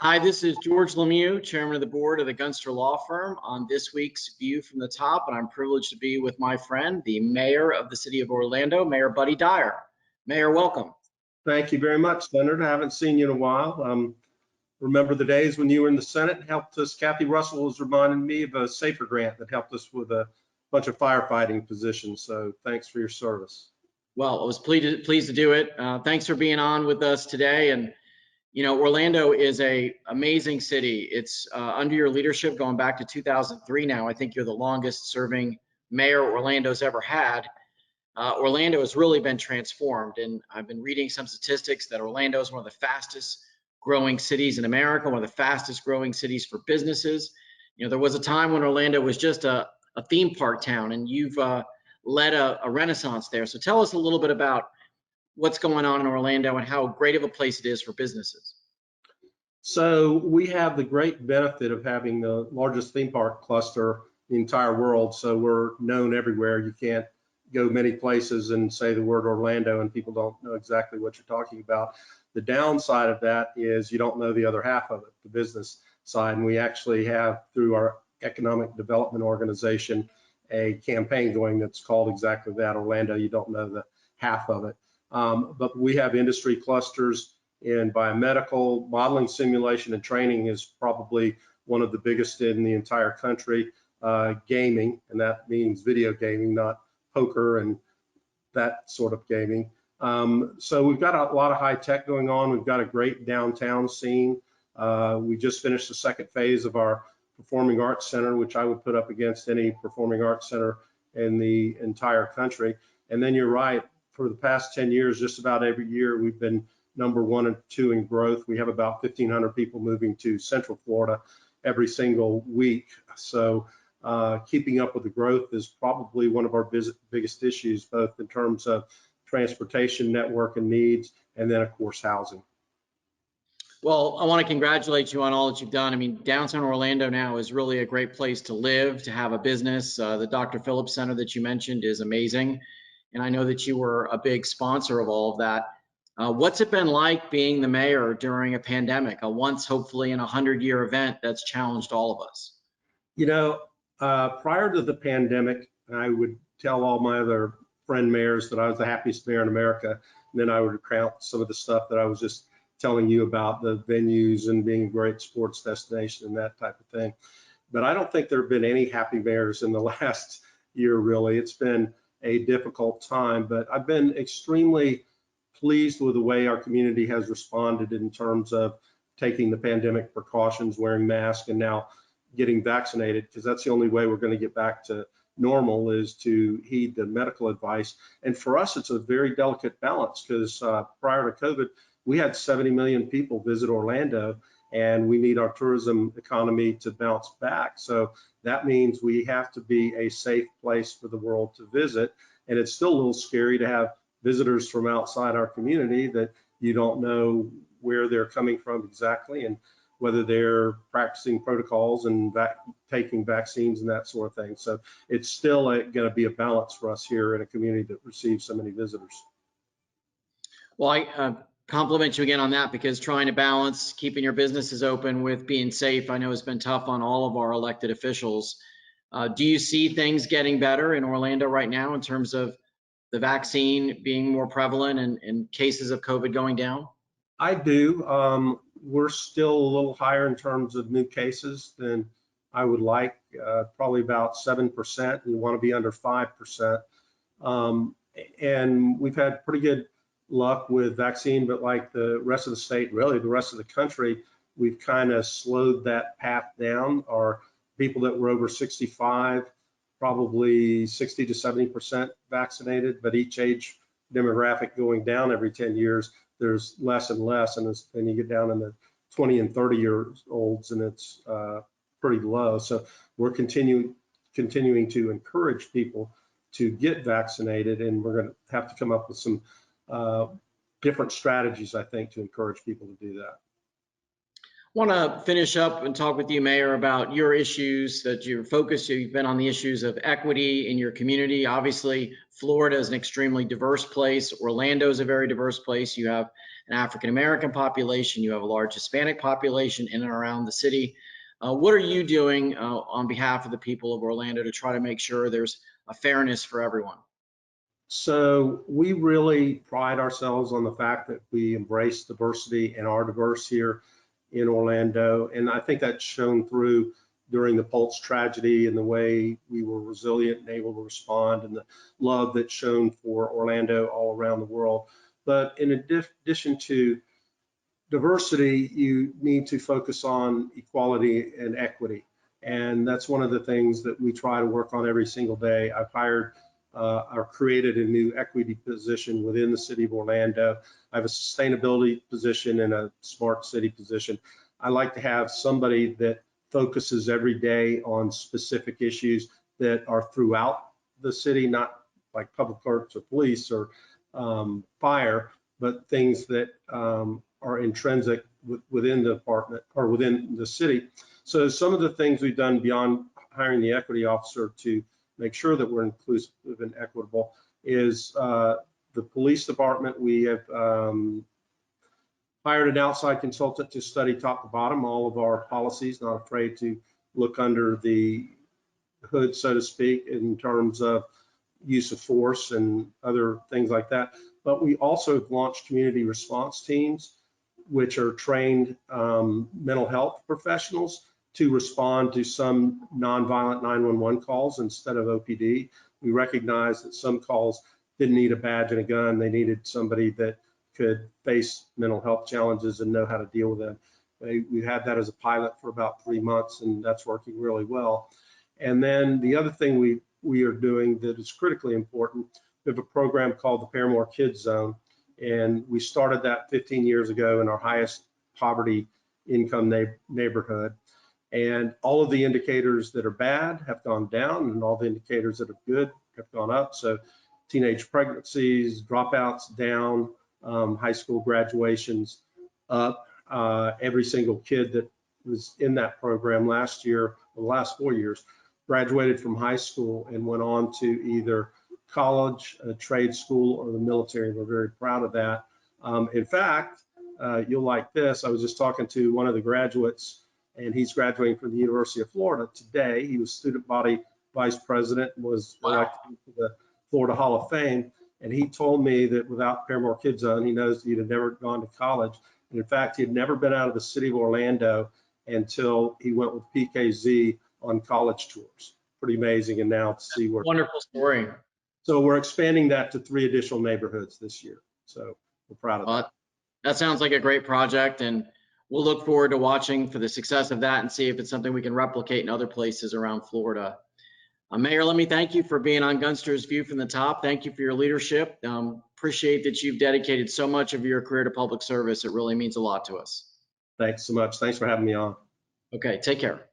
Hi, this is George LeMieux, Chairman of the Board of the Gunster Law Firm, on this week's View from the Top, and I'm privileged to be with my friend, the Mayor of the City of Orlando, Mayor Buddy Dyer. Mayor, welcome. Thank you very much, Leonard. I haven't seen you in a while. Remember the days when you were in the Senate and helped us? Kathy Russell was reminding me of a SAFER grant that helped us with a bunch of firefighting positions, so thanks for your service. Well, I was pleased to do it. Thanks for being on with us today. And you know, Orlando is an amazing city. It's under your leadership going back to 2003 now. I think you're the longest serving mayor Orlando's ever had. Orlando has really been transformed, and I've been reading some statistics that Orlando is one of the fastest growing cities in America, one of the fastest growing cities for businesses. You know, there was a time when Orlando was just a theme park town, and you've led a renaissance there. So tell us a little bit about what's going on in Orlando and how great of a place it is for businesses. So we have the great benefit of having the largest theme park cluster in the entire world. So we're known everywhere. You can't go many places and say the word Orlando and people don't know exactly what you're talking about. The downside of that is you don't know the other half of it, the business side. And we actually have, through our economic development organization, a campaign going that's called exactly that, Orlando, you don't know the half of it. But we have industry clusters in biomedical, modeling, simulation, and training is probably one of the biggest in the entire country. Gaming, and that means video gaming, not poker and that sort of gaming. So we've got a lot of high tech going on. We've got a great downtown scene. We just finished the second phase of our Performing Arts Center, which I would put up against any performing arts center in the entire country. And then you're right, for the past 10 years, just about every year, we've been number 1 and 2 in growth. We have about 1,500 people moving to Central Florida every single week. So keeping up with the growth is probably one of our biggest issues, both in terms of transportation network and needs, and then of course housing. Well, I want to congratulate you on all that you've done. I mean, downtown Orlando now is really a great place to live, to have a business. The Dr. Phillips Center that you mentioned is amazing. And I know that you were a big sponsor of all of that. What's it been like being the mayor during a pandemic, a once hopefully in 100-year event that's challenged all of us? You know, prior to the pandemic, I would tell all my other friend mayors that I was the happiest mayor in America. And then I would recount some of the stuff that I was just telling you about, the venues and being a great sports destination and that type of thing. But I don't think there have been any happy mayors in the last year, really. It's been a difficult time, but I've been extremely pleased with the way our community has responded in terms of taking the pandemic precautions, wearing masks, and now getting vaccinated, because that's the only way we're going to get back to normal, is to heed the medical advice. And for us, it's a very delicate balance, because prior to COVID, we had 70 million people visit Orlando, and we need our tourism economy to bounce back. So that means we have to be a safe place for the world to visit. And it's still a little scary to have visitors from outside our community that you don't know where they're coming from exactly, and whether they're practicing protocols and taking vaccines and that sort of thing. So it's still going to be a balance for us here in a community that receives so many visitors. Well, I compliment you again on that, because trying to balance keeping your businesses open with being safe, I know has been tough on all of our elected officials. Do you see things getting better in Orlando right now in terms of the vaccine being more prevalent and cases of COVID going down? I do. We're still a little higher in terms of new cases than I would like, probably about 7%. We want to be under 5%. And we've had pretty good luck with vaccine, but like the rest of the state, really the rest of the country, we've kind of slowed that path down. Our people that were over 65, probably 60 to 70% vaccinated, but each age demographic going down every 10 years, there's less and less, and then you get down in the 20 and 30-year-olds, and it's pretty low. So we're continuing to encourage people to get vaccinated, and we're going to have to come up with some different strategies, I think, to encourage people to do that. Want to finish up and talk with you, Mayor, about your issues that you're focused. You've been on the issues of equity in your community. Obviously, Florida is an extremely diverse place. Orlando is a very diverse place. You have an African-American population. You have a large Hispanic population in and around the city. What are you doing on behalf of the people of Orlando to try to make sure there's a fairness for everyone? So we really pride ourselves on the fact that we embrace diversity and are diverse here in Orlando. And I think that's shown through during the Pulse tragedy and the way we were resilient and able to respond, and the love that's shown for Orlando all around the world. But in addition to diversity, you need to focus on equality and equity. And that's one of the things that we try to work on every single day. I've hired or created a new equity position within the city of Orlando. I have a sustainability position and a smart city position. I like to have somebody that focuses every day on specific issues that are throughout the city, not like public works or police or fire, but things that are intrinsic within the department or within the city. So some of the things we've done beyond hiring the equity officer to make sure that we're inclusive and equitable is the police department. We have hired an outside consultant to study top to bottom all of our policies, not afraid to look under the hood, so to speak, in terms of use of force and other things like that. But we also have launched community response teams, which are trained mental health professionals to respond to some nonviolent 911 calls instead of OPD. We recognize that some calls didn't need a badge and a gun. They needed somebody that could face mental health challenges and know how to deal with them. We had that as a pilot for about 3 months, and that's working really well. And then the other thing we are doing that is critically important, we have a program called the Paramore Kids Zone, and we started that 15 years ago in our highest poverty income neighborhood. And all of the indicators that are bad have gone down, and all the indicators that are good have gone up. So teenage pregnancies, dropouts down, high school graduations up. Every single kid that was in that program last year, the last 4 years, graduated from high school and went on to either college, a trade school, or the military. We're very proud of that. In fact, you'll like this. I was just talking to one of the graduates, and he's graduating from the University of Florida today. He was student body vice president, was elected to the Florida Hall of Fame. And he told me that without Paramore Kids Zone, he knows he'd have never gone to college. And in fact, he had never been out of the city of Orlando until he went with PKZ on college tours. Pretty amazing. And now to see where. Wonderful story. So we're expanding that to 3 additional neighborhoods this year. So we're proud of that. That sounds like a great project, and we'll look forward to watching for the success of that and see if it's something we can replicate in other places around Florida. Mayor, let me thank you for being on Gunster's View from the Top. Thank you for your leadership. Appreciate that you've dedicated so much of your career to public service. It really means a lot to us. Thanks so much. Thanks for having me on. Okay, take care.